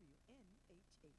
WNHH.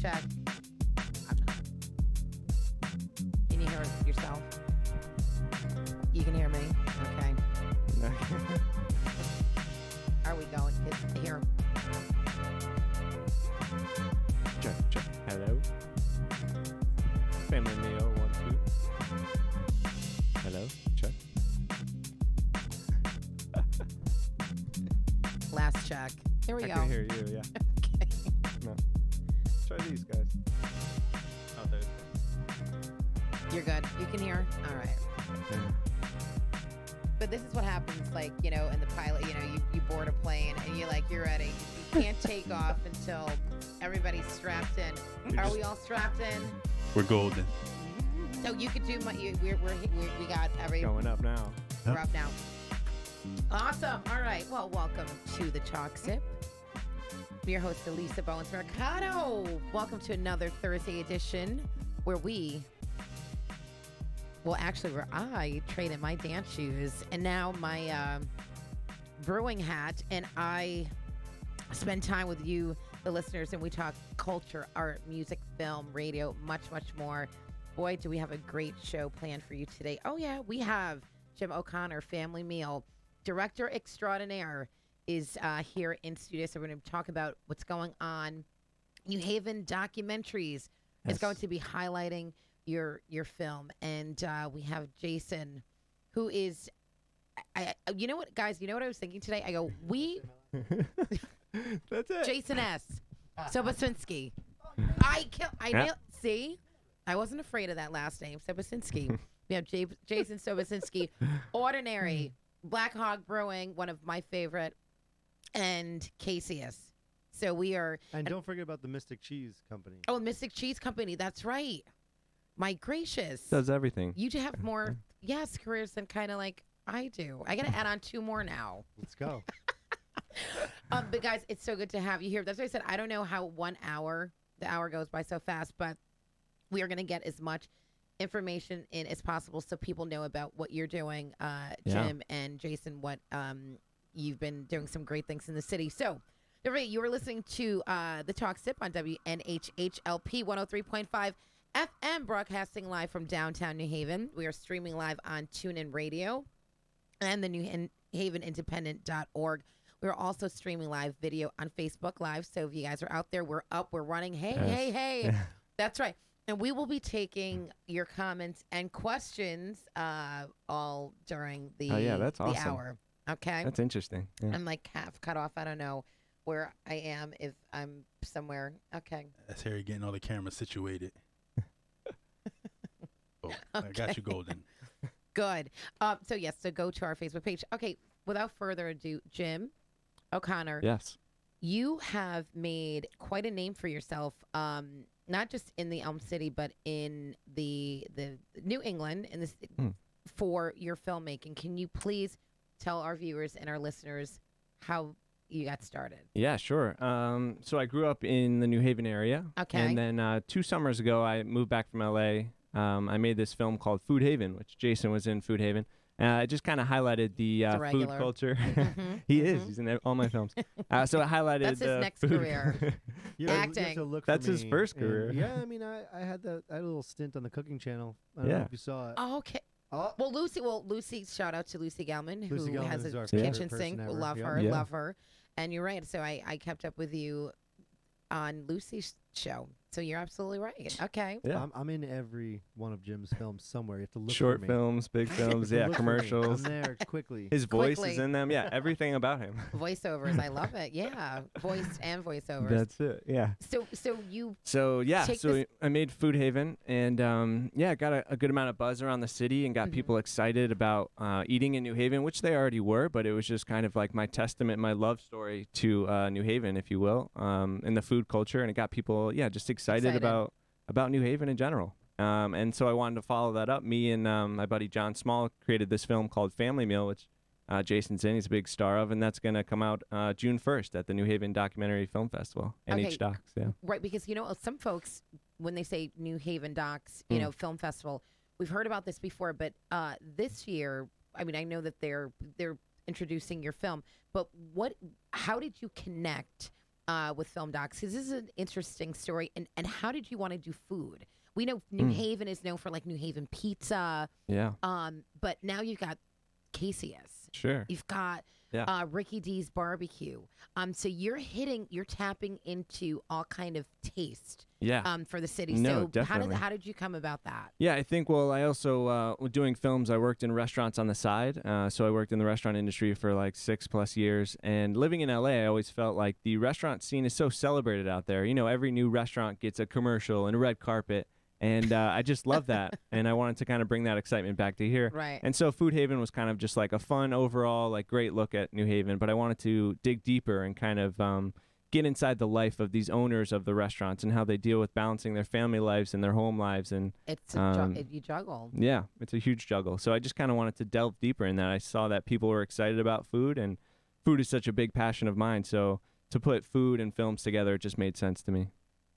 check. I'm not. Can you hear yourself? You can hear me? Okay. Are we going? Here. Check. Hello. Family meal, 1, 2. Hello. Check. Last check. Here we I go. can hear you, yeah. Okay. No. Try these, guys. Oh, there's You're good. You can hear? All right. yeah. But this is what happens, like, in the pilot, you board a plane and you're ready. You can't take off until everybody's strapped in. Are we all strapped in? We're golden. So you could do we got every. Going up now. We're up now. Awesome. All right. Well, welcome to the Chalk Sip. I'm your host, Alisa Bowens-Mercado. Welcome to another Thursday edition where I traded my dance shoes and now my brewing hat, and I spend time with you, the listeners, and we talk culture, art, music, film, radio, much, much more. Boy, do we have a great show planned for you today. Oh, yeah, we have Jim O'Connor, Family Meal, Director Extraordinaire, is here in studio. So we're going to talk about what's going on. New Haven Documentaries is going to be highlighting your film. And we have Jason, who is, you know what, guys, you know what I was thinking today? I go, That's it. Jason S. Sobosinski. See? I wasn't afraid of that last name, Sobosinski. We have Jason Sobosinski, Ordinary, Black Hog Brewing, one of my favorite, and Casius. So we are. And don't forget about the Mystic Cheese Company. Oh, Mystic Cheese Company. That's right. My gracious. Does everything. You have more, careers than kind of like I do. I got to add on 2 more now. Let's go. But guys, it's so good to have you here. That's why I said I don't know how the hour goes by so fast, but we are going to get as much information in as possible so people know about what you're doing, Jim and Jason, what you've been doing some great things in the city. So, you were listening to the Talk Sip on WNHHLP 103.5 FM, broadcasting live from downtown New Haven. We are streaming live on TuneIn Radio and the New Haven Independent.org. We're also streaming live video on Facebook Live. So if you guys are out there, we're up, we're running. Hey. That's right. And we will be taking your comments and questions all during the, that's awesome. hour. Okay? That's interesting. Yeah. I'm like half cut off. I don't know where I am, if I'm somewhere. Okay. That's Harry getting all the cameras situated. Oh, Okay. I got you, golden. Good. So go to our Facebook page. Okay, without further ado, Jim O'Connor. Yes. You have made quite a name for yourself, not just in the Elm City, but in the New England for your filmmaking. Can you please tell our viewers and our listeners how you got started? Yeah, sure. So I grew up in the New Haven area. Okay. And then 2 summers ago, I moved back from L.A. I made this film called Food Haven, which Jason was in Food Haven. It just kind of highlighted the food culture. He is. He's in all my films. So it highlighted That's his next food career. You have to Acting. look That's for his me. first And career. yeah, I mean, I had a little stint on the cooking channel. I don't know if you saw it. Oh, okay. Oh, Well, Lucy, shout out to Lucy Gelman, Lucy who Gelman has is a our favorite kitchen person sink. ever. Love Yeah. her, Yeah. love her. And you're right. So I kept up with you on Lucy's show. So you're absolutely right. Okay. Yeah. I'm in every one of Jim's films somewhere. You have to look Short for me. films, big films, You yeah, have to look for me. commercials. I'm there quickly. His voice Quickly. is in them. Yeah, everything about him. Voiceovers. I love it. Yeah. Voiced and voiceovers. That's it. Yeah. So you So yeah, Take so this- I made Food Haven, and got a good amount of buzz around the city, and got people excited about eating in New Haven, which they already were, but it was just kind of like my testament, my love story to New Haven, if you will, and the food culture, and it got people just excited about New Haven in general. And so I wanted to follow that up. Me and my buddy John Small created this film called Family Meal, which Jason's in. He's a big star of, and that's going to come out June 1st at the New Haven Documentary Film Festival. NH Docs, yeah. right, because some folks, when they say New Haven Docs, film festival, we've heard about this before, but this year, I mean, I know that they're introducing your film, but how did you connect with film docs, because this is an interesting story. And how did you want to do food? We know New Haven is known for like New Haven pizza. Yeah. But now you've got Casey's. Sure. You've got Yeah. Ricky D's barbecue. So you're tapping into all kind of taste. Yeah. For the city. No, So definitely. how did you come about that? Yeah, I think, well, I also, doing films, I worked in restaurants on the side. So I worked in the restaurant industry for like 6+ years. And living in LA, I always felt like the restaurant scene is so celebrated out there. You know, every new restaurant gets a commercial and a red carpet. And I just love that. And I wanted to kind of bring that excitement back to here. Right. And so Food Haven was kind of just like a fun overall, like great look at New Haven. But I wanted to dig deeper and kind of get inside the life of these owners of the restaurants and how they deal with balancing their family lives and their home lives. And It's you juggle. yeah, it's a huge juggle. So I just kind of wanted to delve deeper in that. I saw that people were excited about food, and food is such a big passion of mine. So to put food and films together, it just made sense to me.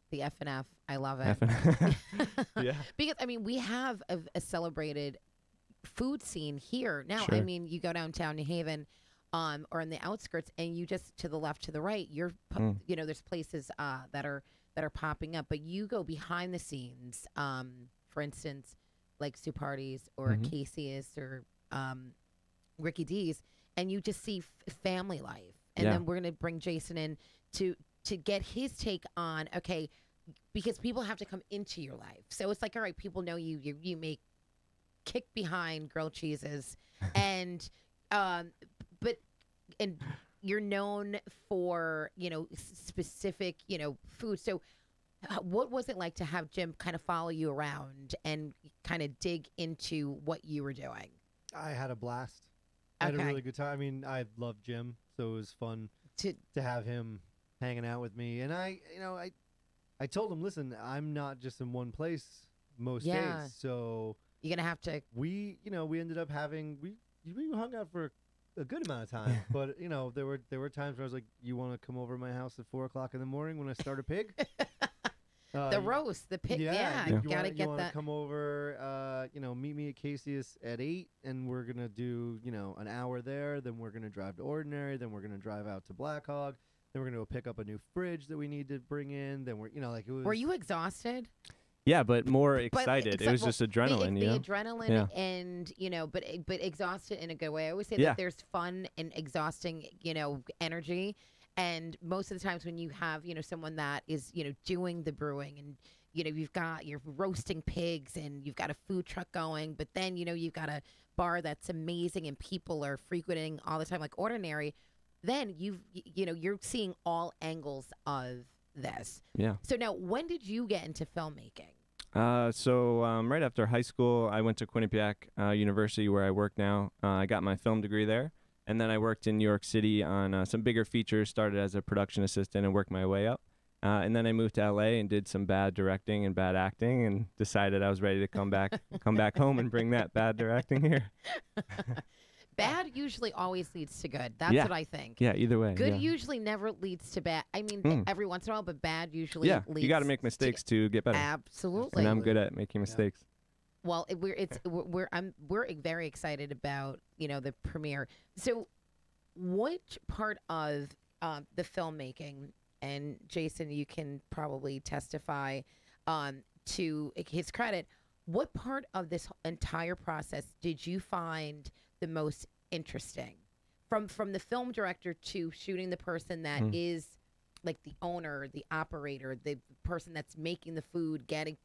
The F&F. I love it. F&F. Yeah. Because, I mean, we have a celebrated food scene here. Now, I Sure. mean, you go downtown New Haven or in the outskirts, and you just, to the left, to the right, you know, there's places that are popping up. But you go behind the scenes, for instance, like Sue Party's or Casey's or Ricky D's, and you just see family life. And Yeah. then we're going to bring Jason in to get his take on, okay, because people have to come into your life. So it's like, all right, people know you make kick behind grilled cheeses and but you're known for, you know, specific, you know, food. So what was it like to have Jim kind of follow you around and kind of dig into what you were doing? I had a blast. I had a Okay. really good time. I mean, I love Jim, so it was fun To to have him hanging out with me. And I told him, listen, I'm not just in one place most Yeah. days. So you're gonna have to we ended up having we hung out for a good amount of time. But there were times where I was like, you want to come over to my house at 4:00 in the morning when I start a pig? the roast, the pig. Yeah, you you gotta wanna, get wanna that. come over, meet me at Casey's at 8, and we're gonna do an hour there. Then we're gonna drive to Ordinary. Then we're gonna drive out to Black Hog. Then we're gonna go pick up a new fridge that we need to bring in. Then we're like it was. Were you exhausted? Yeah, but more excited. It was just adrenaline, the you know? adrenaline Yeah. and, but exhausted in a good way. I always say Yeah. that there's fun and exhausting, energy. And most of the times when you have, someone that is, doing the brewing and, you're roasting pigs and you've got a food truck going, but then, you've got a bar that's amazing and people are frequenting all the time, like Ordinary, then you're seeing all angles of this. Yeah. So now, when did you get into filmmaking? So right after high school, I went to Quinnipiac University, where I work now. I got my film degree there, and then I worked in New York City on some bigger features. Started as a production assistant and worked my way up, and then I moved to LA and did some bad directing and bad acting, and decided I was ready to come back home and bring that bad directing here. Bad usually always leads to good. That's Yeah. what I think. Yeah, either way. Good yeah. usually never leads to bad. I mean, every once in a while, but bad usually Yeah, leads you got to make mistakes to get better. Absolutely. And I'm good at making mistakes. Well, we're very excited about the premiere. So, which part of the filmmaking, and Jason, you can probably testify to his credit. What part of this entire process did you find the most interesting, from the film director to shooting the person that is like the owner, the operator, the person that's making the food, getting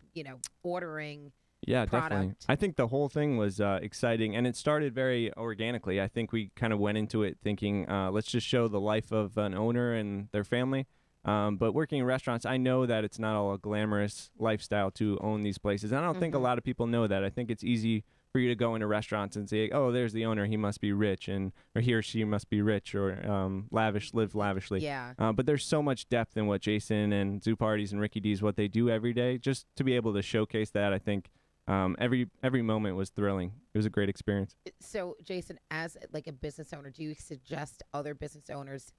ordering? Yeah, product. definitely. I think the whole thing was exciting, and it started very organically. I think we kind of went into it thinking, let's just show the life of an owner and their family. But working in restaurants, I know that it's not all a glamorous lifestyle to own these places. And I don't think a lot of people know that. I think it's easy for you to go into restaurants and say, oh, there's the owner, he must be rich, or he or she must be rich, or live lavishly. Yeah. But there's so much depth in what Jason and Zoo Parties and Ricky D's, what they do every day. Just to be able to showcase that, I think every moment was thrilling. It was a great experience. So, Jason, as like a business owner, do you suggest other business owners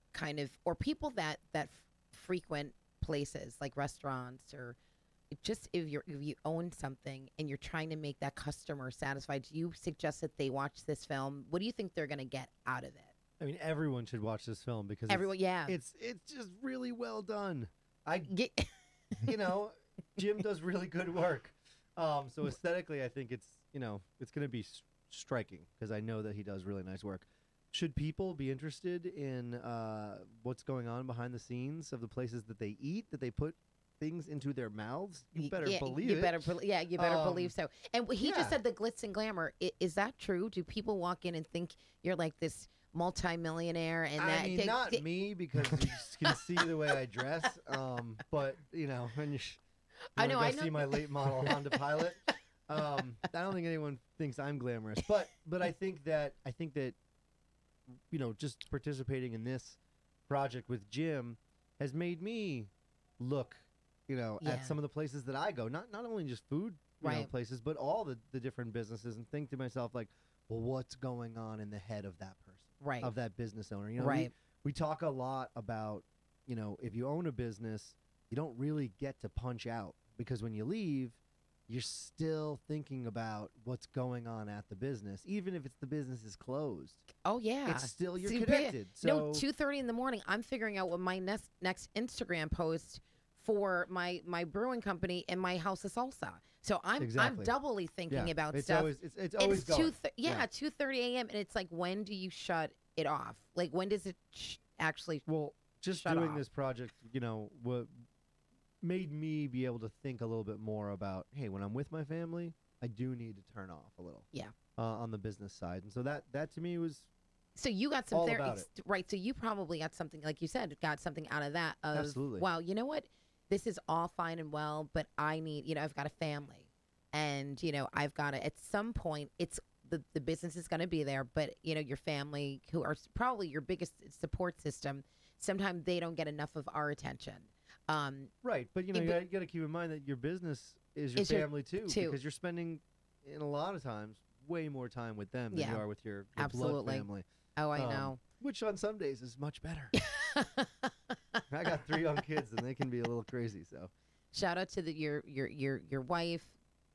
or people that frequent places like restaurants, or just if you own something and you're trying to make that customer satisfied, do you suggest that they watch this film? What do you think they're going to get out of it? I mean, everyone should watch this film because Everyone, yeah. it's just really well done. I Ge- you know, Jim does really good work. So aesthetically, I think it's it's going to be striking because I know that he does really nice work. Should people be interested in what's going on behind the scenes of the places that they eat, that they put things into their mouths? You better believe it. You better believe so. And he just said the glitz and glamour. Is that true? Do people walk in and think you're like this multi-millionaire? And I mean, not me, because you just can see the way I dress. But when you I know. see my late model Honda Pilot. I don't think anyone thinks I'm glamorous, but I think that just participating in this project with Jim has made me look at some of the places that I go, not only just food places, but all the different businesses, and think to myself like, well, what's going on in the head of that person, of that business owner? We talk a lot about if you own a business, you don't really get to punch out, because when you leave, you're still thinking about what's going on at the business, even if the business is closed. Oh yeah, it's still you're connected. So 2:30 in the morning, I'm figuring out what my next Instagram post for my brewing company and my house of salsa. So I'm doubly thinking about stuff. It's always going. 2:30 a.m. and it's like, when do you shut it off? Like, when does it actually? Well, just doing this project, what made me be able to think a little bit more about, hey, when I'm with my family, I do need to turn off a little. Yeah. On the business side, and so that to me was. So you got some all about it. Right? So you probably got something, like you said, got something out of that. Absolutely. Wow, you know what? This is all fine and well, but I need, I've got a family, and I've got to, at some point, it's the business is going to be there, but your family, who are probably your biggest support system, sometimes they don't get enough of our attention. Right, but you got to keep in mind that your business is your family too, because you're spending, in a lot of times, way more time with them than you are with your blood family. Oh, I know. Which on some days is much better. I got 3 young kids, and they can be a little crazy. So, shout out to your wife,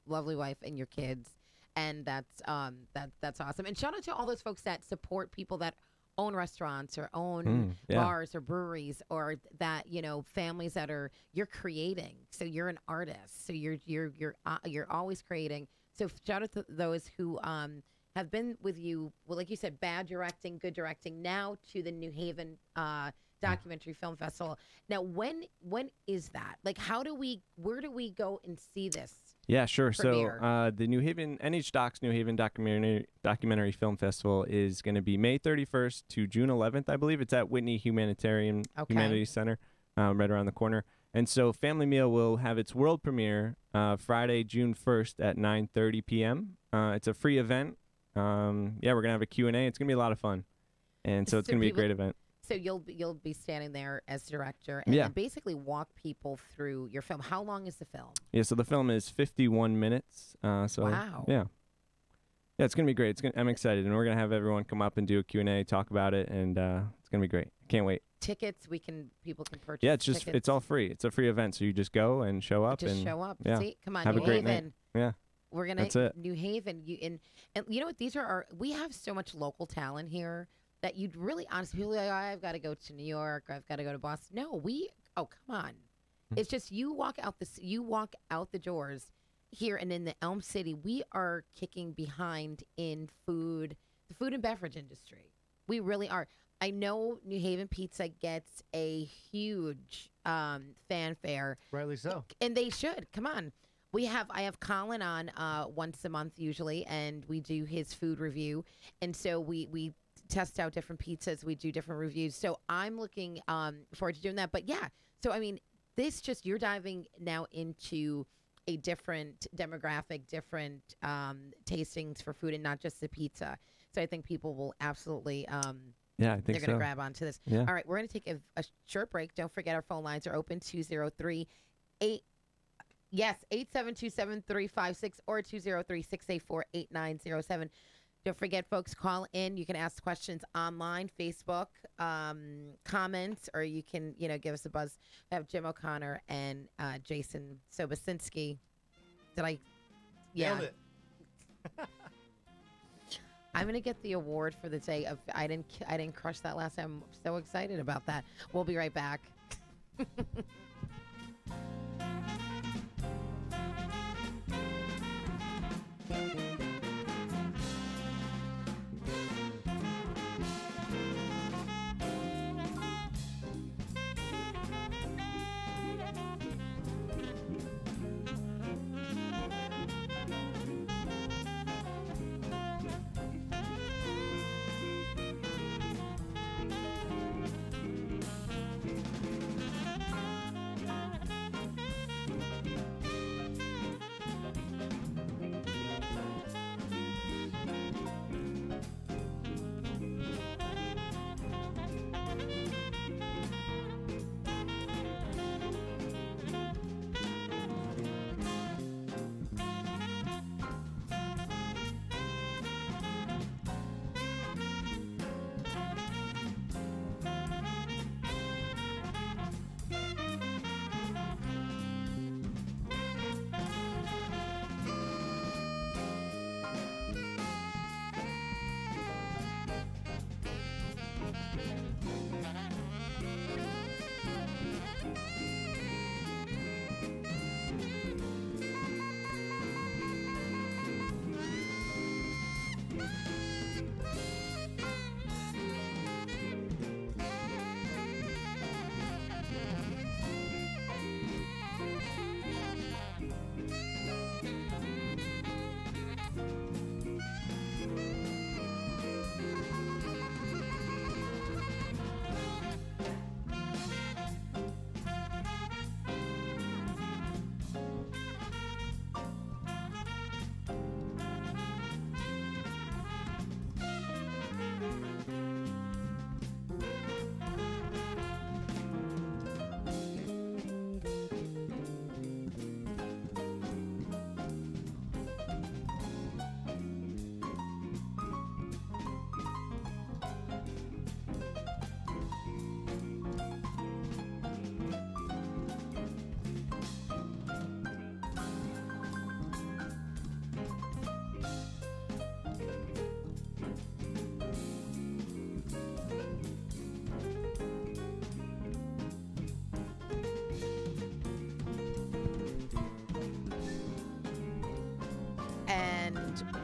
lovely wife, and your kids, and that's awesome. And shout out to all those folks that support people that own restaurants or own bars or breweries, or that families that you're creating. So you're an artist. So you're always creating. So shout out to those who have been with you. Well, like you said, bad directing, good directing. Now to the New Haven Documentary Film Festival. Now, when is that? Like, where do we go and see this? Yeah, sure. Premiere? So the New Haven NH Docs New Haven Documentary Film Festival is going to be May 31st to June 11th, I believe. It's at Whitney Humanities Center, right around the corner. And so Family Meal will have its world premiere Friday, June 1st at 9:30 p.m. It's a free event. We're going to have a Q&A. It's going to be a lot of fun. And so it's going to be a great event. So you'll be standing there as director and then basically walk people through your film. How long is the film? Yeah, so the film is 51 minutes. Wow. Yeah, it's going to be great. I'm excited, and we're going to have everyone come up and do a Q&A, talk about it, and it's going to be great. Can't wait. Tickets, people can purchase. Yeah, it's all free. It's a free event, so you just go and show up. Show up. Yeah. See, come on, have New a great Haven. night. Yeah. We're gonna New Haven. And you know what? These are we have so much local talent here that you'd really honestly people are like, I've got to go to New York, I've got to go to Boston. No, come on. It's just you walk out the doors here, and in the Elm City, we are kicking behind in the food and beverage industry. We really are. I know New Haven Pizza gets a huge fanfare. Rightly so. And they should. Come on. I have Colin on once a month usually, and we do his food review. And so we test out different pizzas. We do different reviews. So I'm looking forward to doing that. But yeah, so I mean, you're diving now into a different demographic, different tastings for food, and not just the pizza. So I think people will absolutely I think they're going to so. grab onto this. Yeah. All right, we're going to take a short break. Don't forget our phone lines are open 872-7356 or 203-684-8907. Don't forget, folks, call in. You can ask questions online, Facebook, comments, or you can, give us a buzz. I have Jim O'Connor and Jason Sobosinski. Did I? Yeah. Nailed it. I'm gonna get the award for the day of I didn't crush that last time. I'm so excited about that. We'll be right back.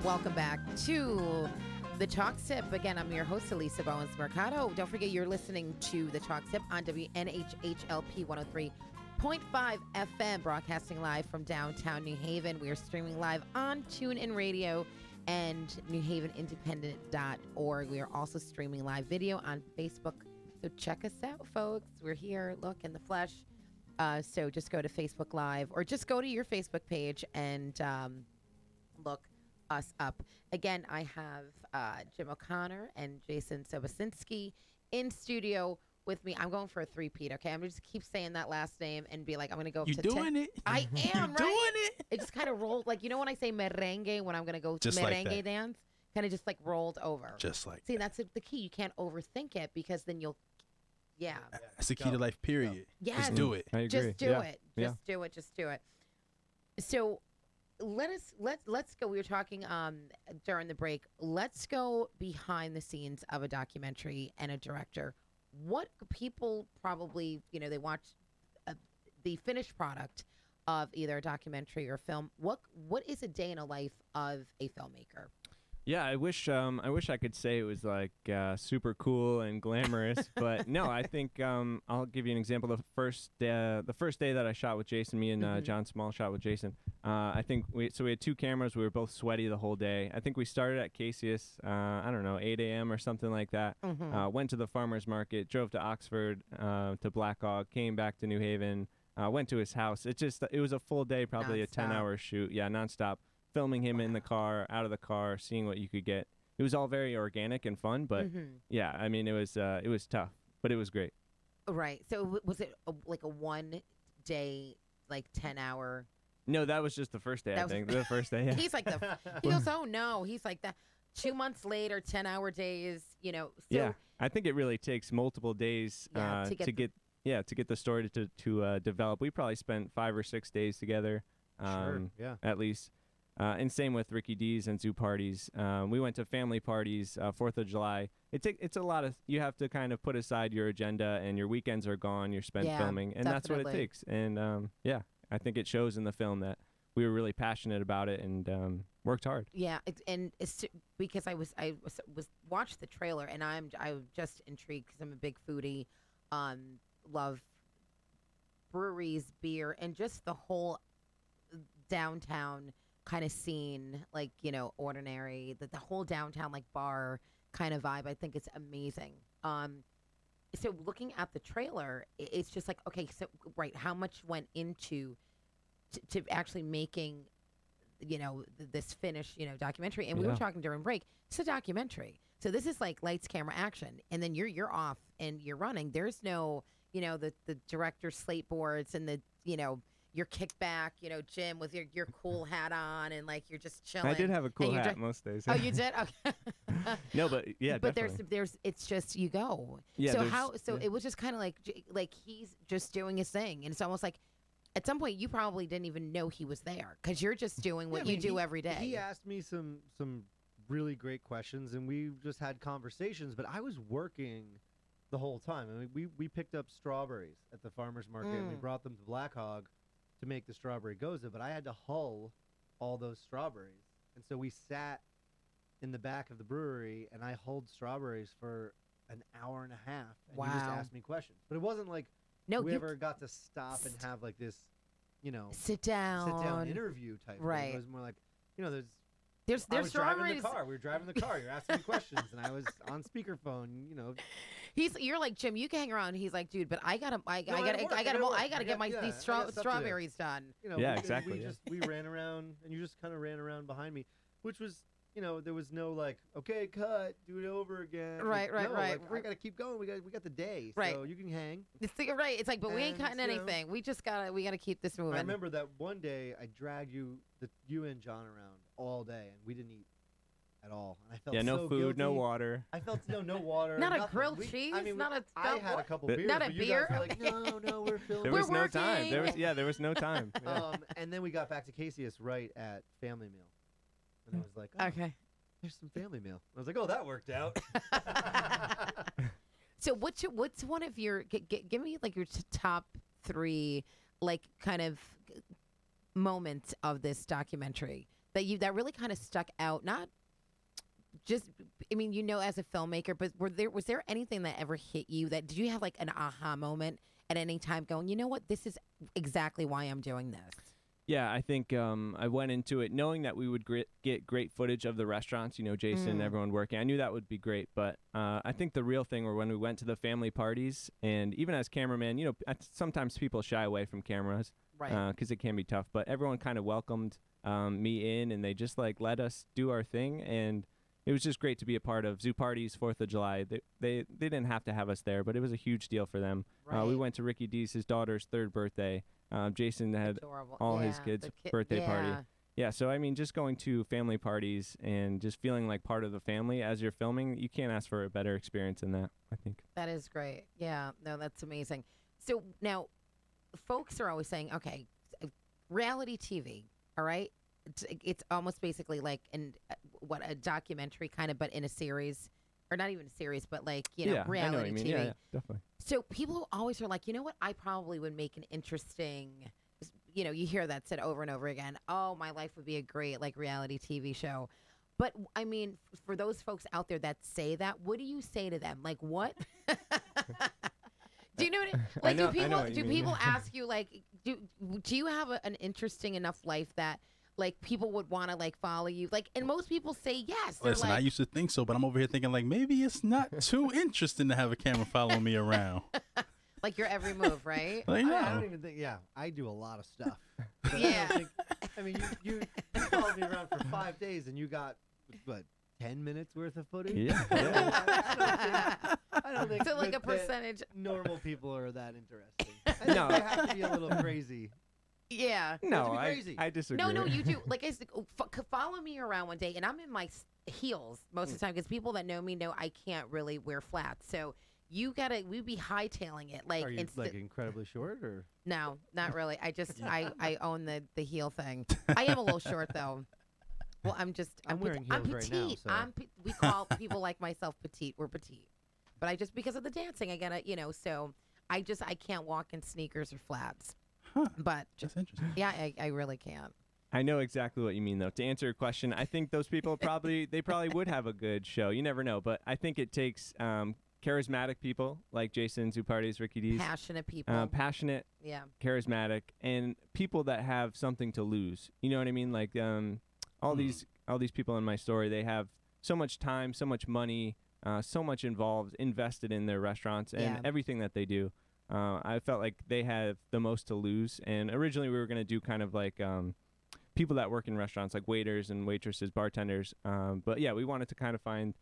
Welcome back to The Talk Sip. Again, I'm your host, Alisa Bowens-Mercado. Don't forget you're listening to The Talk Sip on WNHHLP 103.5 FM, broadcasting live from downtown New Haven. We are streaming live on TuneIn Radio and NewHavenIndependent.org. We are also streaming live video on Facebook. So check us out, folks. We're here, look, in the flesh. So just go to Facebook Live or just go to your Facebook page and look us up. Again, I have Jim O'Connor and Jason Sobosinski in studio with me. I'm going for a three-peat, okay? I'm going to just keep saying that last name and be like, I'm going to go You to doing 10. it? I am, right? Doing it? It just kind of rolled. Like, you know when I say merengue, when I'm going to go Just merengue like that. dance? Kind of just like rolled over. Just like See, that. that's the key. You can't overthink it because then you'll, yeah. That's the key to life, period. Yes. Just do it. I agree. Just do Yeah. it. Yeah. Just do it. Just do it. So let's go. We were talking during the break. Let's go behind the scenes of a documentary and a director. What people probably, they watch the finished product of either a documentary or film. What is a day in a life of a filmmaker? Yeah, I wish I could say it was like super cool and glamorous, but no, I think I'll give you an example. The first day that I shot with Jason, me and John Small shot with Jason. I think we had two cameras. We were both sweaty the whole day. I think we started at Casius, I don't know, 8 a.m. or something like that. Went to the farmer's market, drove to Oxford, to Black Hawk, came back to New Haven, went to his house. It was a full day, probably Non-stop. a 10-hour shoot. Yeah, nonstop. Filming him in the car, out of the car, seeing what you could get. It was all very organic and fun, but yeah, I mean, it was tough, but it was great. Right. So was it like a 1 day, like 10-hour? No, that was just the first day. I think the first day. Yeah. He's like he goes, oh no. He's like that. 2 months later, 10-hour days. So, yeah, I think it really takes multiple days to get the story to develop. We probably spent 5 or 6 days together, Sure. Yeah. at least. And same with Ricky D's and zoo parties. We went to family parties, 4th of July. It's a lot of, you have to kind of put aside your agenda and your weekends are gone. You're spent Yeah, filming, and that's what it definitely. takes. And yeah, I think it shows in the film that we were really passionate about it and worked hard. Yeah, because I was watched the trailer and I'm just intrigued because I'm a big foodie, love breweries, beer, and just the whole downtown kind of scene, like ordinary, the whole downtown like bar kind of vibe. I think it's amazing. So looking at the trailer, it's just like, okay, so right, how much went into to actually making this finished documentary? And we were Yeah. talking during break, it's a documentary, so this is like lights, camera, action, and then you're off and you're running. There's no the director's slate boards and the your kickback Jim with your cool hat on and like you're just chilling. I did have a cool you're hat most days. Oh, you did? Okay. No, but yeah, But definitely. there's it's just you go. Yeah, So there's- yeah. it was just kind of like he's just doing his thing, and it's almost like at some point you probably didn't even know he was there because you're just doing what Yeah, I you mean, do every day. He asked me some really great questions, and we just had conversations. But I was working the whole time. I mean, we picked up strawberries at the farmers market, and we brought them to Black Hog to make the strawberry goza. But I had to hull all those strawberries, and so we sat in the back of the brewery, and I hulled strawberries for an hour and a half. And you just Wow. asked me questions, but it wasn't like No, we you ever got to stop and have like this, sit down. sit down interview type thing. Right. It was more like, there's There's I was driving strawberries. the car. We were driving the car. You're asking me questions, and I was on speakerphone. You're like, Jim, you can hang around. He's like, dude, but I gotta No, I gotta work, I gotta get got- yeah, these I got stuff to do. strawberries done. Yeah, we, and exactly, We yeah. just we ran around, and you just kind of ran around behind me, which was, there was no like, okay, cut, do it over again. Right, right, no, right. Like, I gotta keep going. We got the day, Right. so you can hang. Right. It's like, but we ain't And, cutting anything. We gotta keep this moving. I remember that one day I dragged you and John around all day, and we didn't eat at all. And I felt Yeah, no so food, no guilty. water. I felt no water. Not a nothing. grilled cheese, not a I not had a what? couple Not beers. a but you beer? guys were like, no, we're filming. There We're was no time. There working. was no time. Yeah. And then we got back to Casey's right at family meal, and I was like, Okay. there's some family meal. I was like, oh, that worked out. So what's one of your give me like your top 3 like kind of moments of this documentary that really kind of stuck out? Not just I mean as a filmmaker, but was there anything that ever hit you that did you have like an aha moment at any time going, you know what, this is exactly why I'm doing this? Yeah, I think I went into it knowing that we would get great footage of the restaurants, Jason and everyone working. I knew that would be great, but I think the real thing were when we went to the family parties, and even as cameraman, sometimes people shy away from cameras Right. because it can be tough, but everyone kind of welcomed me in, and they just like let us do our thing, and it was just great to be a part of zoo parties, 4th of July. They didn't have to have us there, but it was a huge deal for them. We Right. went to Ricky D's, his daughter's 3rd birthday. Jason had Adorable. all his Yeah, kids' the birthday party. yeah. Yeah, so I mean, just going to family parties and just feeling like part of the family as you're filming, you can't ask for a better experience than that, I think. That is great. Yeah, no, that's amazing. So now, folks are always saying, okay, reality TV, all right? It's almost basically like a documentary kind of, but in a series, or not even a series, but like Yeah, I know what reality you mean. TV. Yeah, definitely. So people always are like, you know what? I probably would make an interesting. You hear that said over and over again. Oh, my life would be a great like reality TV show. But I mean, for those folks out there that say that, what do you say to them? Like, what? Do you know what? Like, know do what you mean. people ask you like, do you have an interesting enough life that like people would want to like follow you? Like, and most people say yes. They're Listen, like, I used to think so, but I'm over here thinking like maybe it's not too interesting to have a camera following me around. like your every move, right? Like, I don't no. even think. Yeah, I do a lot of stuff. But Yeah. I mean, you followed me around for 5 days, and you got what 10 minutes worth of footage. Yeah. I don't think So like a that percentage. normal people are that interesting. I think No. they have to be a little crazy. Yeah. No, be I crazy. disagree. No, you do. Like I said, follow me around one day, and I'm in my heels most of the time because people that know me know I can't really wear flats. So we'd be hightailing it. Like, Are you like incredibly short, or no, not really. I just I own the heel thing. I am a little short though. Well, I'm wearing I'm heels right now, petite. so. We call people like myself petite. We're petite, but I just because of the dancing, I gotta, so I can't walk in sneakers or flats. Huh. But That's interesting. yeah, I really can't. I know exactly what you mean, though. To answer your question, I think those people probably would have a good show. You never know, but I think it takes charismatic people like Jason Zupardi's, Ricky D's, Passionate people. passionate, Yeah. charismatic, and people that have something to lose. You know what I mean? Like all these people in my story, they have so much time, so much money, so much invested in their restaurants and Yeah. everything that they do. I felt like they have the most to lose. And originally we were going to do kind of like people that work in restaurants, like waiters and waitresses, bartenders. But yeah, we wanted to kind of find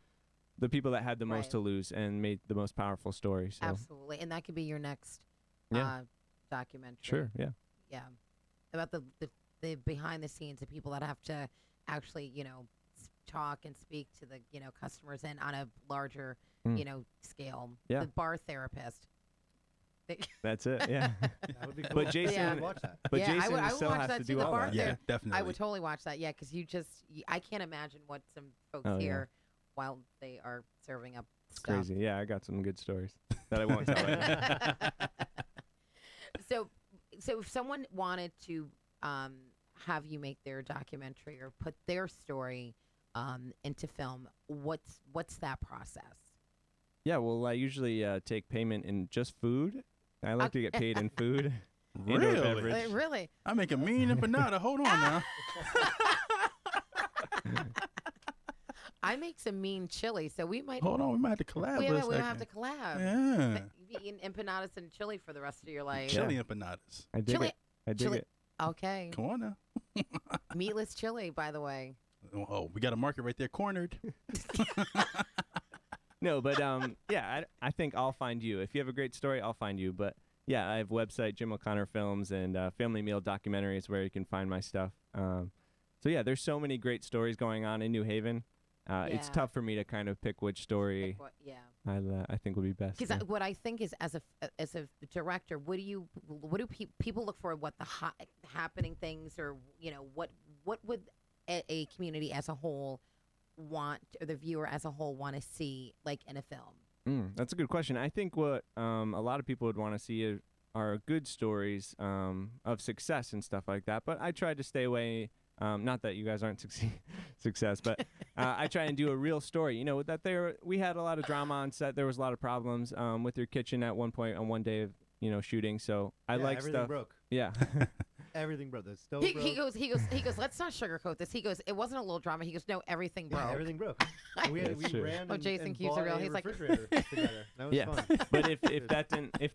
the people that had the most Right. to lose and made the most powerful story. So Absolutely, and that could be your next Yeah. documentary. sure, yeah. Yeah, about the behind the scenes, the people that have to actually, talk and speak to the, customers and on a larger, scale. Yeah. The bar therapist. That's it. Yeah. That would be cool. But Jason- Yeah. I would watch that. But Yeah, I Jason would- I would still watch has that to too, do the all bar that. Yeah, there. definitely. I would totally watch that. Yeah, because I can't imagine what some folks Oh, yeah. hear while they are serving up It's stuff. crazy. Yeah, I got some good stories that I won't tell you. So if someone wanted to have you make their documentary or put their story into film, what's that process? Yeah, well, I usually take payment in just food. I like to get paid in food. and or Really? beverage. Really? I make a mean empanada. Hold on now. I make some mean chili, so we might. Hold on. We might have to collab. we for a have to second. collab. Yeah. You be eating empanadas and chili for the rest of your life. Yeah. Chili empanadas. I dig Chili- it. I dig chili- it. Okay. Come on now. Meatless chili, by the way. Oh, we got a market right there cornered. No, but yeah, I think I'll find you. If you have a great story, I'll find you. But yeah, I have website Jim O'Connor Films and Family Meal Documentaries where you can find my stuff. So yeah, there's so many great stories going on in New Haven. It's Yeah. tough for me to kind of pick which story Yeah. I think would be best. Because yeah. what I think is, as a director, what do people look for? What the happening things, or what would a community as a whole want, or the viewer as a whole want to see, like in a film? That's a good question. I think what a lot of people would want to see are good stories of success and stuff like that. But I tried to stay away. Not that you guys aren't success, but I try and do a real story. That we had a lot of drama on set. There was a lot of problems with your kitchen at one point on one day of shooting. So I like everything stuff. broke. Yeah. Everything broke. The stove He broke. goes. Let's not sugarcoat this. He goes. It wasn't a little drama. He goes. No, everything broke. Yeah, everything broke. And we That's true. ran Oh, and, Jason and keeps it bought real. a He's like- refrigerator together. That was Yeah. fun. But if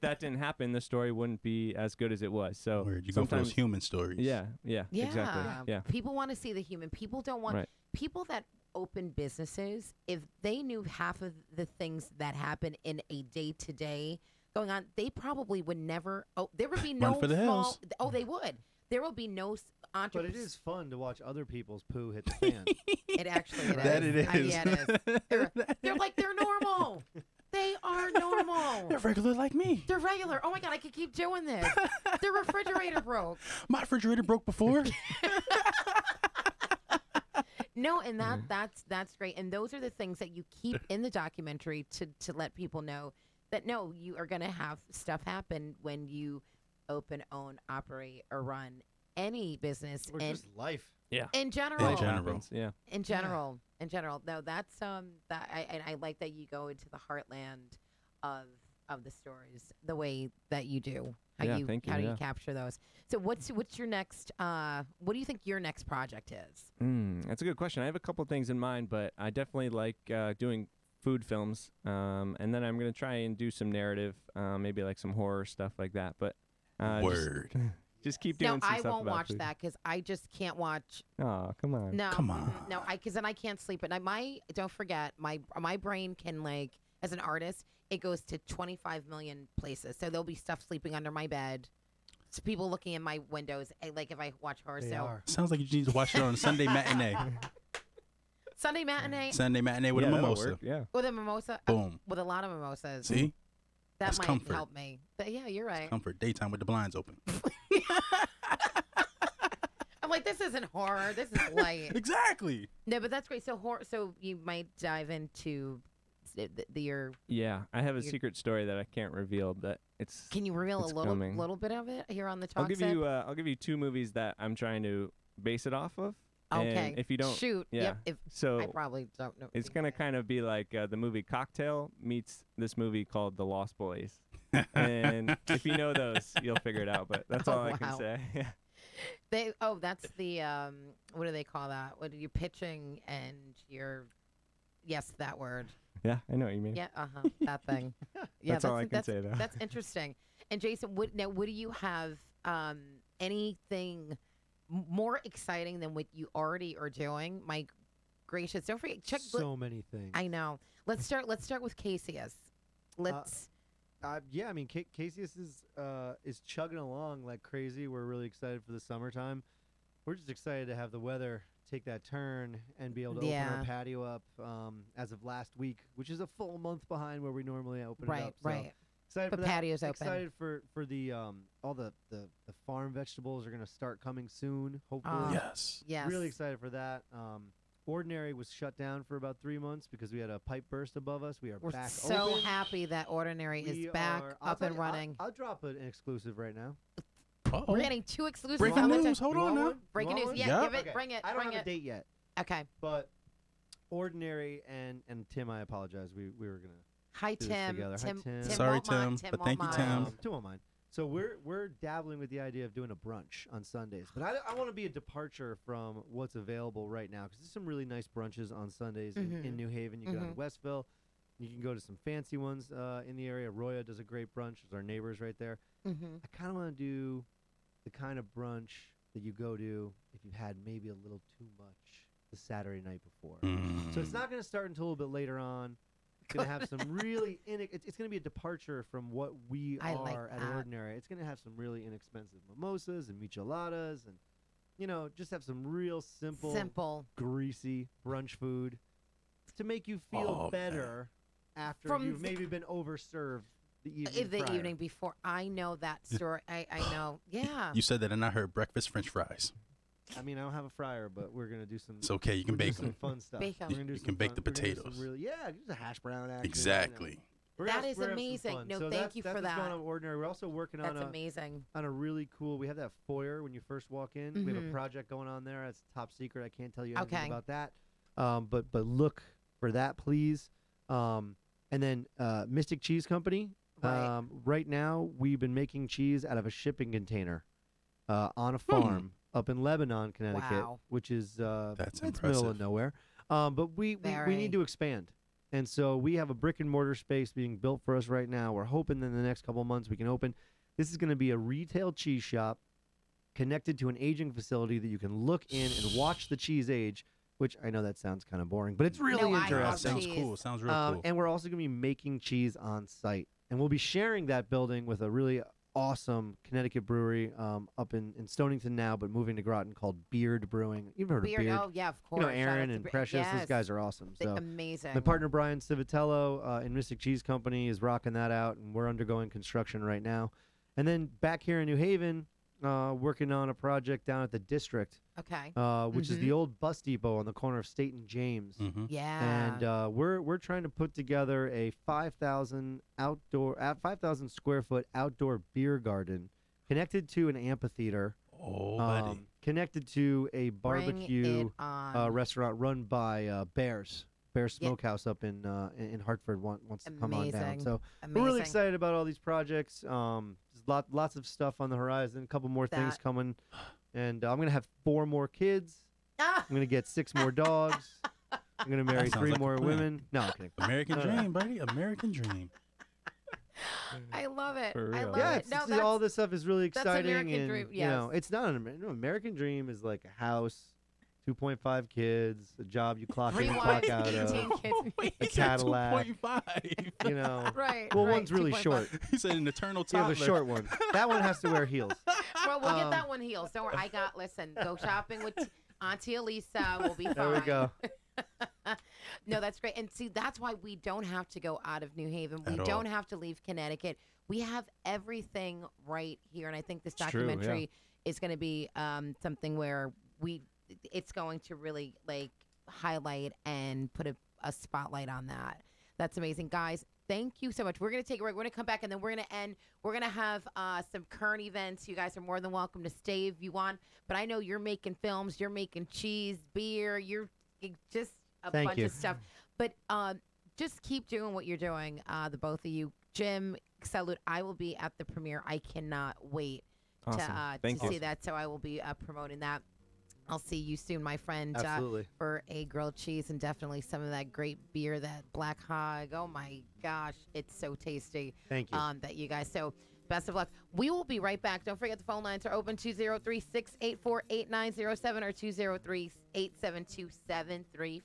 that didn't happen, the story wouldn't be as good as it was. So Word, you go for those sometimes- human stories. Yeah. Exactly. Yeah. People want to see the human. People don't want Right. people that open businesses. If they knew half of the things that happen in a day-to-day going on, they probably would never. Oh, there would be no Run for the small. hills. Oh, they would. There will be no But entrepreneurs. it is fun to watch other people's poo hit the fan. It actually is. That it is. Yeah, it is. They're like they're normal. They are normal. They're regular like me. They're regular. Oh my god, I could keep doing this. Their refrigerator broke. My refrigerator broke before. No, and that's great. And those are the things that you keep in the documentary to let people know that no, you are going to have stuff happen when you open, own, operate, or run any business Or and just life. Yeah. in general. In Life general. happens, yeah. In general. No, that's that I like that you go into the heartland of the stories the way that you do. Yeah, thank you, How do you yeah. capture those? So what's your next what do you think your next project is? That's a good question. I have a couple things in mind, but I definitely like doing food films. And then I'm going to try and do some narrative, maybe like some horror stuff like that. But Word. just keep No, doing some I stuff won't about watch food. that because I just can't watch. Oh, come on. No, Come on. no, because then I can't sleep at night. Don't forget, my brain can, like, as an artist, it goes to 25 million places. So there'll be stuff sleeping under my bed. So people looking in my windows, like if I watch horror. They So are. Sounds like you need to watch it on a Sunday matinee. Sunday matinee Sunday matinee with Yeah, a that'll mimosa. work, yeah. with a mimosa. Boom. With a lot of mimosas. See? that that's might comfort. help me. But yeah, you're right. Comfort. Daytime with the blinds open. I'm like, this isn't horror. This is light. Exactly. No, but that's great. So horror. So you might dive into your. Yeah, I have a You're- secret story that I can't reveal, but it's. Can you reveal It's a little coming. bit of it here on the talk? I'll give you 2 movies that I'm trying to base it off of. Okay. And if you don't, shoot. yeah. Yep. If I So probably don't know. it's gonna kind of be like the movie Cocktail meets this movie called The Lost Boys. And if you know those, you'll figure it out. But that's Oh, all I can wow. say. That's the what do they call that? What are you pitching and you're yes, that word. Yeah, I know what you mean. Yeah, that thing. Yeah, That's all I can say, though. That's interesting. And Jason, what do you have anything more exciting than what you already are doing? My gracious, don't forget So many things. I know. Let's start with Caseus. Let's Yeah, I mean, Caseus is chugging along like crazy. We're really excited for the summertime. We're just excited to have the weather take that turn and be able to open our patio up as of last week, which is a full month behind where we normally open it up. So right. excited But for that. patio's open. Excited for the all the farm vegetables are going to start coming soon, hopefully. Yes. Yes. Really excited for that. Ordinary was shut down for about 3 months because we had a pipe burst above us. We are We're back so open. happy that Ordinary We is back are- I'll up tell and you, running. I'll drop an exclusive right now. Uh-oh. We're getting 2 exclusives Breaking on the news. Hold You on want now. one? Breaking You news. want Yeah, one? give it. Okay. Bring it. I don't bring have it. a date yet, Okay. but Ordinary and Tim, I apologize. We were gonna Hi, do this Tim. together. Hi, Tim. Sorry, won't mind. Tim, but thank you, won't Tim. mind. Tim won't mind. So we're dabbling with the idea of doing a brunch on Sundays, but I want to be a departure from what's available right now because there's some really nice brunches on Sundays in New Haven. You can go to Westville, you can go to some fancy ones in the area. Roya does a great brunch. There's our neighbors right there. Mm-hmm. I kind of want to do the kind of brunch that you go to if you've had maybe a little too much the Saturday night before. So it's not going to start until a little bit later on. It's going to have some really it's going to be a departure from what we I are like at that. Ordinary. It's going to have some really inexpensive mimosas and micheladas and just have some real simple, greasy brunch food to make you feel better after From you've maybe been overserved the The evening prior. before. I know that story. I know. Yeah. You said that, and I heard breakfast French fries. I mean, I don't have a fryer, but we're gonna do some. It's okay. You can we're gonna bake do them. some fun stuff. Bake 'em. We're gonna do You some can bake fun- the we're gonna do some potatoes. Really, just a hash brown. Action, Exactly. We're gonna That have- is we're gonna have some amazing. fun. No, So thank that's- you that's for what's going that. on with Ordinary. We're also working That's on amazing. a really cool. We have that foyer when you first walk in. We have a Mhm. project going on there. It's top secret. I can't tell you anything Okay. about that. But look for that, please. And then Mystic Cheese Company. Right. Right now, we've been making cheese out of a shipping container on a farm up in Lebanon, Connecticut, Wow. which is That's it's middle of impressive. nowhere. But we Very. need to expand. And so we have a brick and mortar space being built for us right now. We're hoping that in the next couple of months we can open. This is going to be a retail cheese shop connected to an aging facility that you can look in and watch the cheese age, which I know that sounds kind of boring, but it's really No, I love interesting. Sounds cheese. cool. Sounds real cool. And we're also going to be making cheese on site. And we'll be sharing that building with a really awesome Connecticut brewery up in Stonington now, but moving to Groton, called Beard Brewing. You've heard Beard. of Beard. Oh yeah, of You course. know, Shout out Aaron to and Bre- Precious. These yes. guys are awesome. So Amazing. my partner Brian Civitello in Mystic Cheese Company is rocking that out, and we're undergoing construction right now. And then back here in New Haven, working on a project down at the District, Okay. which is the old bus depot on the corner of State and James. Mhm. Yeah. And we're trying to put together a 5,000 square foot outdoor beer garden connected to an amphitheater, Oh, buddy. connected to a Bring barbecue it on. restaurant run by Bears Smokehouse up in Hartford wants to come on down. Amazing. So Amazing. we're really excited about all these projects. There's lots of stuff on the horizon. A couple more things That- coming, and I'm gonna have 4 more kids. Ah! I'm gonna get 6 more dogs. I'm gonna marry sounds 3 like a more plan. women. No, I'm kidding. American no. dream, buddy. American dream. I love it. For I real. love Yeah, it. No, it's that's all this stuff is really that's exciting, American and dream, you know, yes. it's not an American dream is like a house, 2.5 kids, a job you clock in and rewind. clock out 18 of, kids. a Cadillac. 2.5. You know, Right. well, right, one's really 2.5. short. He said an eternal You have toddler. a short one. That one has to wear heels. Well, we'll get Um, that one heels. Don't worry. Listen, go shopping with Auntie Alisa. We'll be fine. There we go. No, that's great. And see, that's why we don't have to go out of New Haven. We At all. don't have to leave Connecticut. We have everything right here. And I think this It's true, yeah. documentary is going to be something where it's going to really like highlight and put a spotlight on that. That's amazing. Guys, thank you so much. We're going to take a break. We're going to come back, and then we're going to end. We're going to have some current events. You guys are more than welcome to stay if you want. But I know you're making films. You're making cheese, beer. You're just a Thank bunch you. of stuff. But just keep doing what you're doing, the both of you. Jim, salute. I will be at the premiere. I cannot wait Awesome. to Thank you. see that. So I will be promoting that. I'll see you soon, my friend, Absolutely. for a grilled cheese and definitely some of that great beer, that Black Hog. Oh, my gosh. It's so tasty. Thank you. That you guys. So best of luck. We will be right back. Don't forget the phone lines are open, 203-684-8907 or 203-872-7356.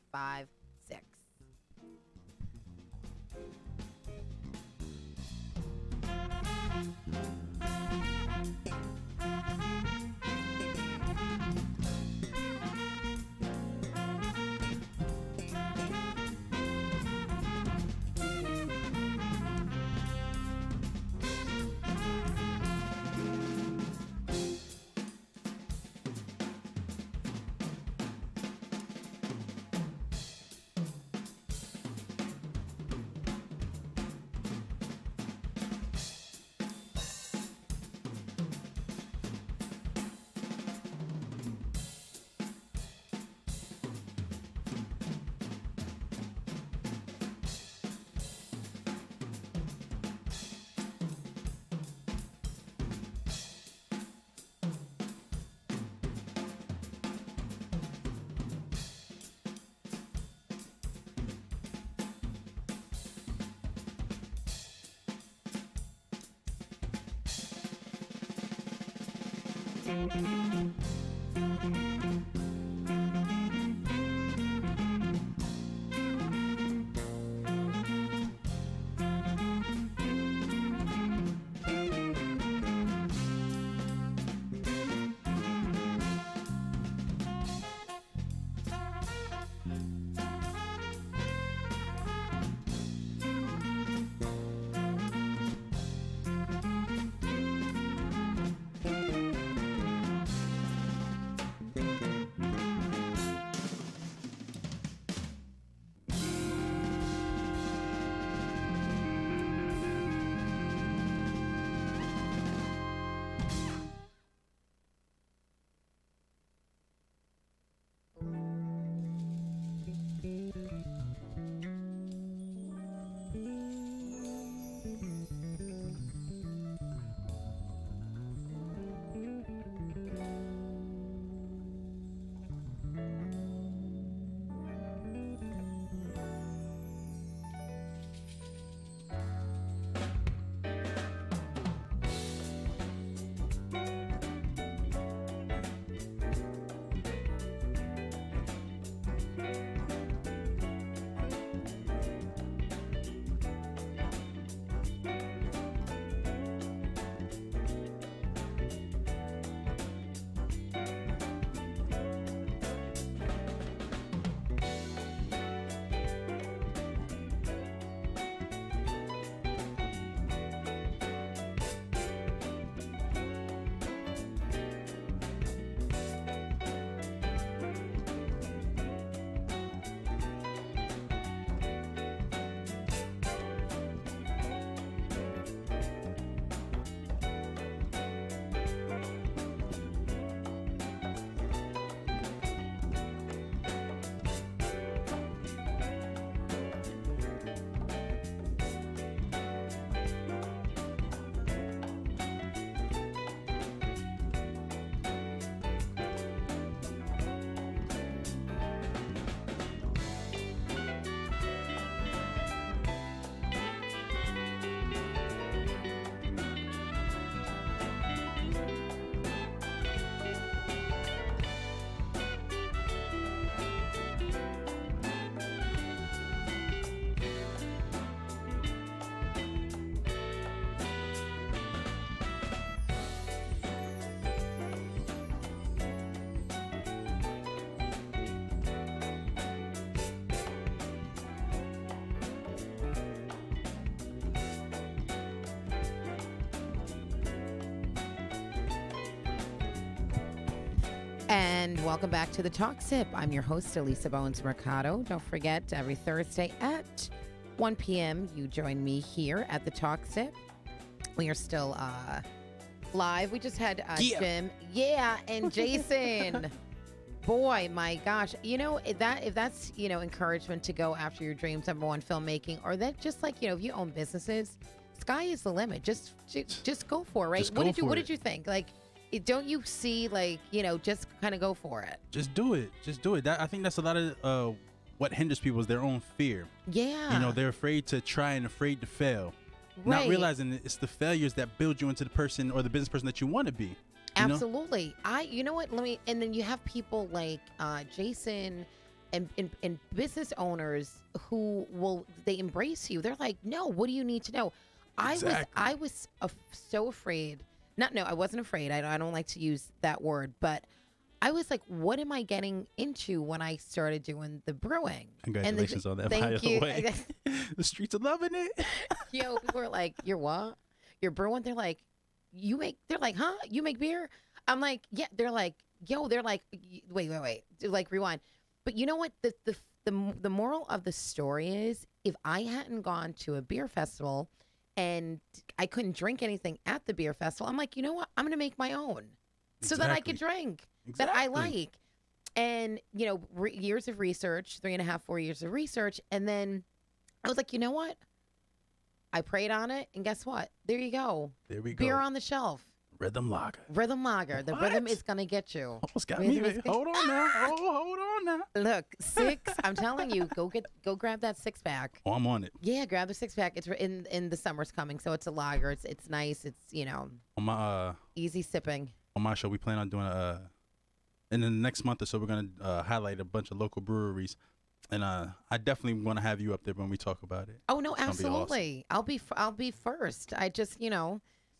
And welcome back to the Talk Sip. I'm your host, Alisa Bowens-Mercado. Don't forget, every Thursday at 1 p.m., you join me here at the Talk Sip. We are still live. We just had Jim, and Jason. Boy, my gosh. You know, if that's, encouragement to go after your dreams, number one, filmmaking, or that just like, if you own businesses, sky is the limit. Just go for it, right? What did you think? Like, don't you see, like, just kind of go for it? Just do it. I think that's a lot of what hinders people is their own fear. Yeah. They're afraid to try and afraid to fail. Right. Not realizing that it's the failures that build you into the person or the business person that you want to be. Absolutely. You know what? And then you have people like Jason and business owners who they embrace you. They're like, no, what do you need to know? Exactly. I was so afraid. I wasn't afraid. I don't like to use that word, but I was like, what am I getting into when I started doing the brewing? Congratulations on that, by the way. The streets are loving it. People are like, you're what? You're brewing? They're like, they're like, huh? You make beer? I'm like, yeah. They're like, wait. Like, rewind. But you know what? The moral of the story is, if I hadn't gone to a beer festival and I couldn't drink anything at the beer festival, I'm like, you know what? I'm going to make my own so that I could drink that I like. And, years of research, 3.5, 4 years of research. And then I was like, you know what? I prayed on it, and guess what? There you go. There we go. Beer on the shelf. Rhythm lager. The rhythm is going to get you. Almost got me. Hold on now. Hold on now. Look, 6. I'm telling you, go grab that 6-pack. Oh, I'm on it. Yeah, grab the 6-pack. It's in the summer's coming, so it's a lager. It's nice. It's on my easy sipping. On my show, we plan on doing in the next month or so, we're gonna highlight a bunch of local breweries. And I definitely want to have you up there when we talk about it. Oh no, absolutely! Awesome. I'll be first. I just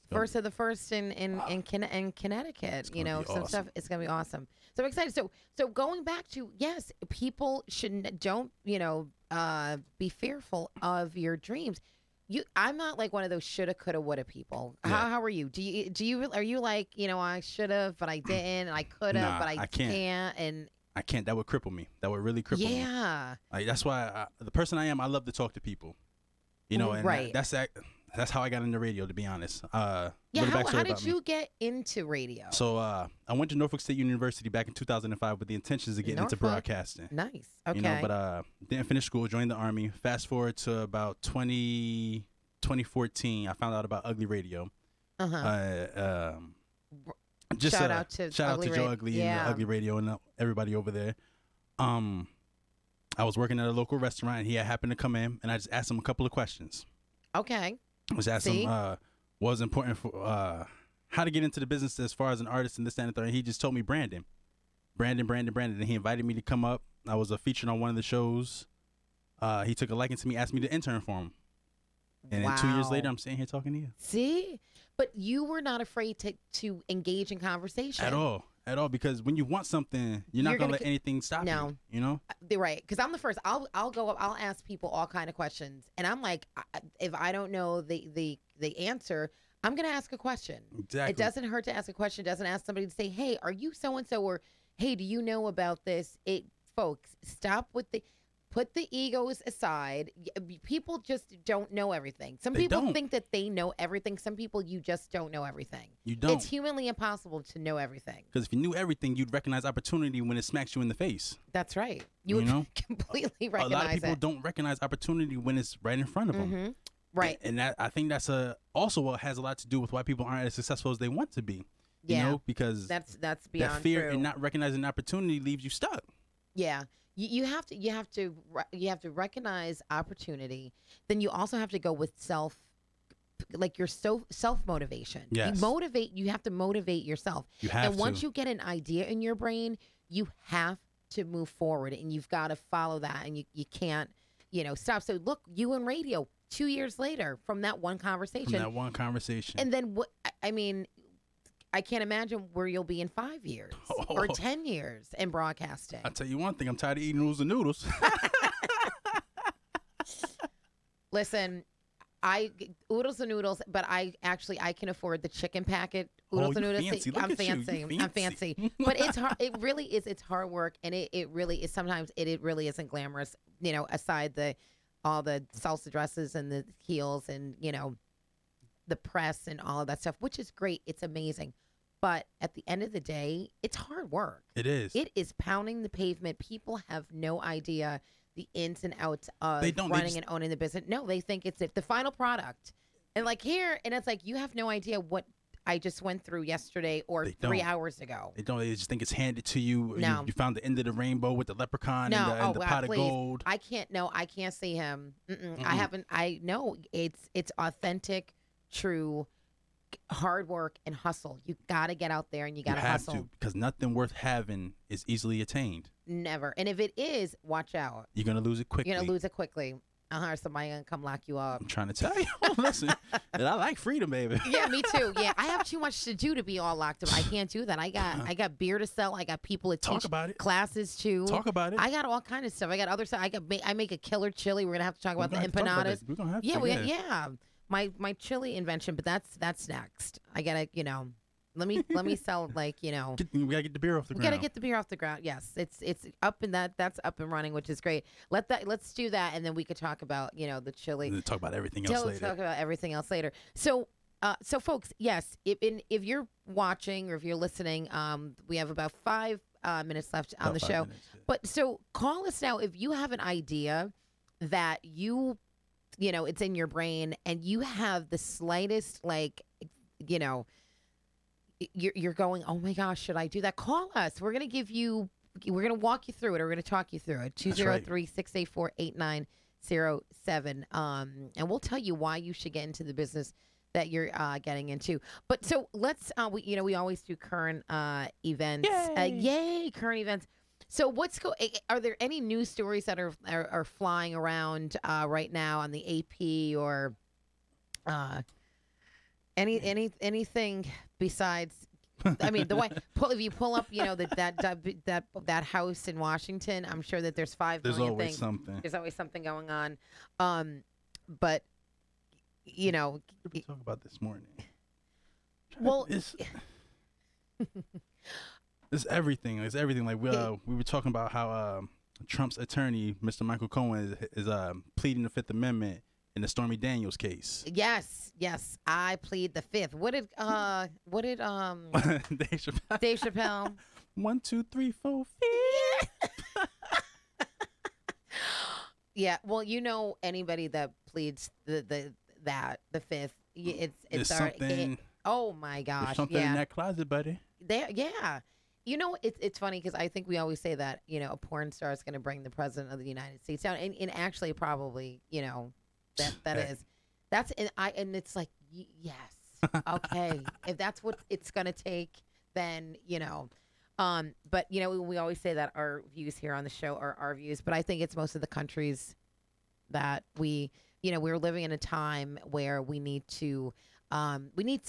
first of the first in Connecticut. Some stuff. It's gonna be awesome. So I'm excited. So going back to, yes, people don't be fearful of your dreams. I'm not like one of those shoulda, coulda, woulda people. Yeah. How are you? Are you like, I should have, but I didn't, and I could have, but I can't, and I can't. That would cripple me. That would really cripple me. Yeah. Like, that's why the person I am, I love to talk to people. And right. That's how I got into radio, to be honest. How did you get into radio? So I went to Norfolk State University back in 2005 with the intentions of getting into broadcasting. Nice. Okay. But didn't finish school, joined the Army. Fast forward to about 2014, I found out about Ugly Radio. Just shout out to Joe Ugly and Ugly Radio and everybody over there. I was working at a local restaurant, and he had happened to come in, and I just asked him a couple of questions. Okay. I was asking him what was important for how to get into the business as far as an artist and this, that, and the third. And he just told me Brandon. And he invited me to come up. I was featured on one of the shows. He took a liking to me, asked me to intern for him. And then 2 years later, I'm sitting here talking to you. See? But you were not afraid to engage in conversation. At all, because when you want something, you're not going to let anything stop you, They're right, because I'm the first. I'll go up, I'll ask people all kind of questions. And I'm like, if I don't know the answer, I'm going to ask a question. Exactly. It doesn't hurt to ask a question. It doesn't ask somebody to say, hey, are you so-and-so? Or, hey, do you know about this? Folks, stop with put the egos aside. People just don't know everything. Some people think that they know everything. Some people, you just don't know everything. You don't. It's humanly impossible to know everything. Because if you knew everything, you'd recognize opportunity when it smacks you in the face. That's right. You would completely recognize it. A lot of people don't recognize opportunity when it's right in front of them. Mm-hmm. Right. And that, I think that's also what has a lot to do with why people aren't as successful as they want to be. Yeah. Because that's beyond that fear true. and not recognizing opportunity leaves you stuck. Yeah. You have to recognize opportunity. Then you also have to go with self motivation. Yes. You have to motivate yourself. You have and once you get an idea in your brain, you have to move forward, and you've got to follow that, and you can't, stop. So look, you in radio 2 years later from that one conversation. And then what? I mean, I can't imagine where you'll be in 5 years or 10 years in broadcasting. I'll tell you one thing. I'm tired of eating noodles. Listen, oodles and noodles, but I can afford the chicken packet Oodles Oh, and you noodles. fancy. Look I'm at you. fancy. You I'm fancy. But it's hard. It really is. It's hard work, and it really is. Sometimes it really isn't glamorous. You know, aside all the salsa dresses and the heels and the press and all of that stuff, which is great. It's amazing. But at the end of the day, it's hard work. It is. It is pounding the pavement. People have no idea the ins and outs of They don't. running and owning the business. No, they think it's the final product. And like here, and it's like you have no idea what I just went through yesterday or They 3 don't. hours ago. They don't. They just think it's handed to you. No. You found the end of the rainbow with the leprechaun and the pot please. of gold. I can't. No, I can't see him. Mm-mm. I haven't. I know it's authentic, true, hard work and hustle. You got to get out there and you got to hustle. You have to, because nothing worth having is easily attained. Never. And if it is, watch out. You're gonna lose it quickly. You're gonna lose it quickly. Somebody gonna come lock you up. I'm trying to tell you. Listen, that I like freedom, baby. Yeah, me too. Yeah, I have too much to do to be all locked up. I can't do that. I got beer to sell. I got people to Talk teach about it. classes to. Talk about it. I got all kind of stuff. I got other stuff. I make a killer chili. We're gonna have to talk about the empanadas. We're gonna have to. Yeah. My chili invention, but that's next. I gotta let me sell we gotta get the beer off the We ground. gotta get the beer off the ground. Yes, it's up and that's up and running, which is great. Let's do that, and then we could talk about the chili. And then talk about everything else Let's later. talk about everything else later. So folks, yes, if you're watching or if you're listening, we have about 5 minutes left on the show. But so call us now if you have an idea that it's in your brain and you have the slightest you're going, oh my gosh, should I do that? Call us. We're going to walk you through it, or we're going to talk you through it. 203-684-8907. And we'll tell you why you should get into the business that you're getting into. But so let's, we always do current events. Yay, current events. So are there any news stories that are flying around right now on the AP or anything besides? I mean, if you pull up, that house in Washington, I'm sure that there's 5 There's million always things. something. There's always something going on. But What did we talk about this morning? well, it's everything. It's everything. Like we were talking about how Trump's attorney, Mr. Michael Cohen, is pleading the Fifth Amendment in the Stormy Daniels case. yes, I plead the Fifth. What did Dave Chappelle. Dave Chappelle? 1, 2, 3, 4, 5. Yeah, well, anybody that pleads the Fifth, it's something. oh my gosh, There's something in that closet, buddy. Yeah. It's funny because I think we always say that a porn star is going to bring the president of the United States down, and actually probably that is and it's like yes, okay, if that's what it's going to take, then but we always say that our views here on the show are our views, but I think it's most of the countries that we're living in a time where we need to we need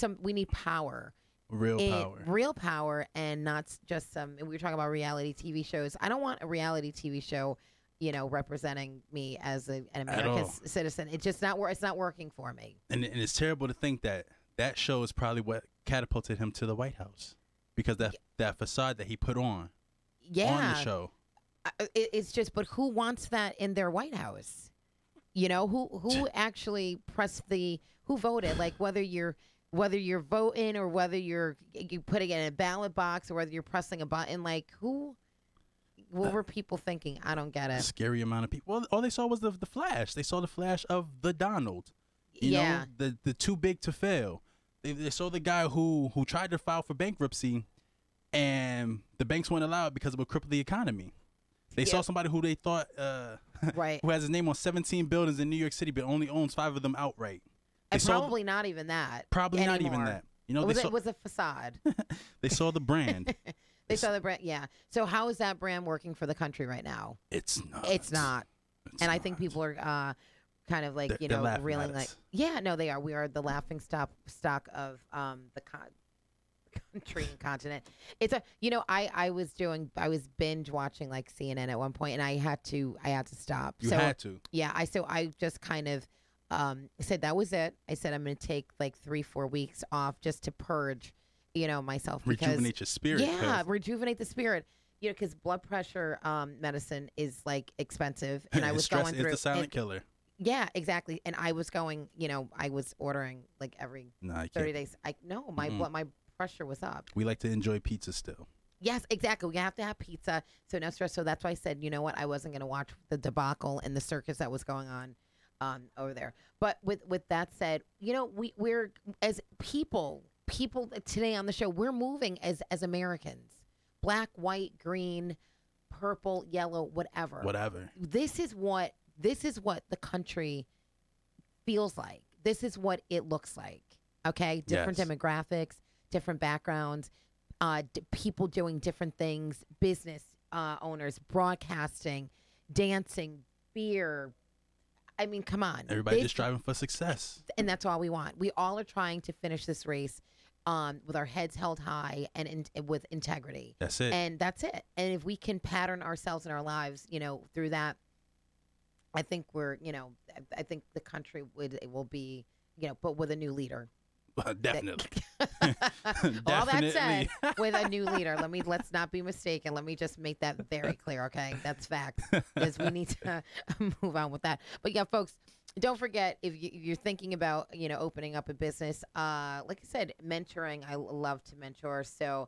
power. Real power, and not just some. We were talking about reality TV shows. I don't want a reality TV show, representing me as an American citizen. It's just not. It's not working for me. And it's terrible to think that show is probably what catapulted him to the White House, because that facade that he put on the show. It's just, but who wants that in their White House? Who actually pressed who voted? Like whether you're voting or whether you putting it in a ballot box or whether you're pressing a button, like what were people thinking? I don't get it. Scary amount of people. Well, all they saw was the flash. They saw the flash of the Donald. You know, the too big to fail. They saw the guy who tried to file for bankruptcy, and the banks wouldn't allow it because it would cripple the economy. They saw somebody who they thought right, who has his name on 17 buildings in New York City, but only owns 5 of them outright. And probably not even that. Probably not even that. It was a facade. They saw the brand. They saw the brand. Yeah. So how is that brand working for the country right now? It's not. It's not. And I think people are kind of like they're reeling like, no, they are. We are the laughing stock of the country and continent. It's I was binge watching like CNN at one point, and I had to stop. You had to. Yeah. I just kind of. I said that was it. I said I'm going to take like 3-4 weeks off just to purge, myself. Because, rejuvenate your spirit. yeah, rejuvenate the spirit. Because blood pressure medicine is like expensive, and I was stress going through. is the silent killer. Yeah, exactly. And I was going, I was ordering like every Nah, I 30 can't. days. My pressure was up. We like to enjoy pizza still. Yes, exactly. We have to have pizza, so no stress. So that's why I said, you know what, I wasn't going to watch the debacle and the circus that was going on over there. But with that said, we're as people today on the show, we're moving as Americans, black, white, green, purple, yellow, whatever. Whatever. This is what the country feels like. This is what it looks like. Okay, different Yes. demographics, different backgrounds. People doing different things, business owners, broadcasting, dancing, beer. I mean, come on. Everybody just striving for success. And that's all we want. We all are trying to finish this race with our heads held high and with integrity. That's it. And that's it. And if we can pattern ourselves in our lives, through that, I think I think the country will be, but with a new leader. Definitely. All that said, with a new leader, let's not be mistaken. Let me just make that very clear, okay? That's fact, because we need to move on with that. But yeah, folks, don't forget, if you're thinking about opening up a business, like I said, mentoring. I love to mentor, so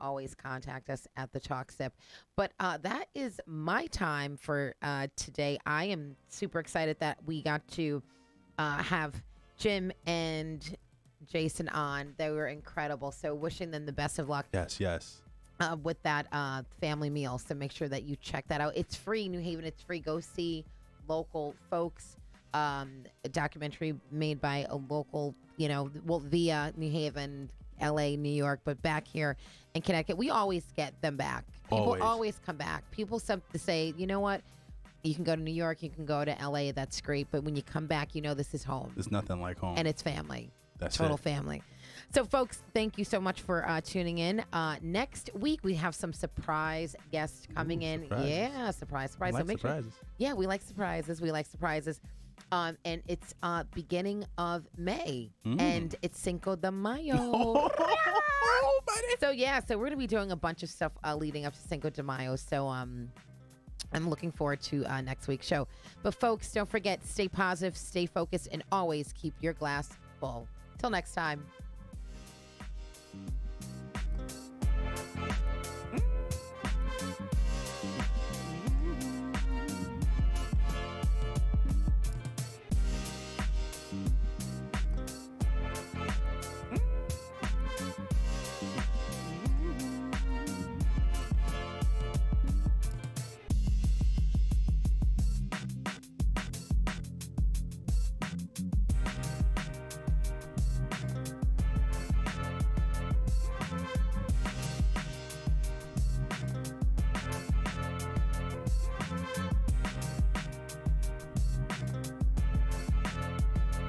always contact us at the Chalk Sip. But that is my time for today. I am super excited that we got to have Jim and Jason on. They were incredible. So wishing them the best of luck. Yes. With that family meal. So make sure that you check that out. It's free, New Haven. It's free. Go see local folks. A documentary made by a local, via New Haven, LA, New York, but back here in Connecticut, we always get them back. People always come back. People say, you know what? You can go to New York, you can go to LA. That's great. But when you come back, this is home. There's nothing like home. And it's family. That's total it. family. So, folks, thank you so much for tuning in. Next week, we have some surprise guests coming in. Surprises. Yeah, surprise. I like So make surprises. Sure, yeah, we like surprises. And it's beginning of May, and it's Cinco de Mayo. So we're going to be doing a bunch of stuff leading up to Cinco de Mayo. So I'm looking forward to next week's show. But folks, don't forget, stay positive, stay focused, and always keep your glass full. Till next time.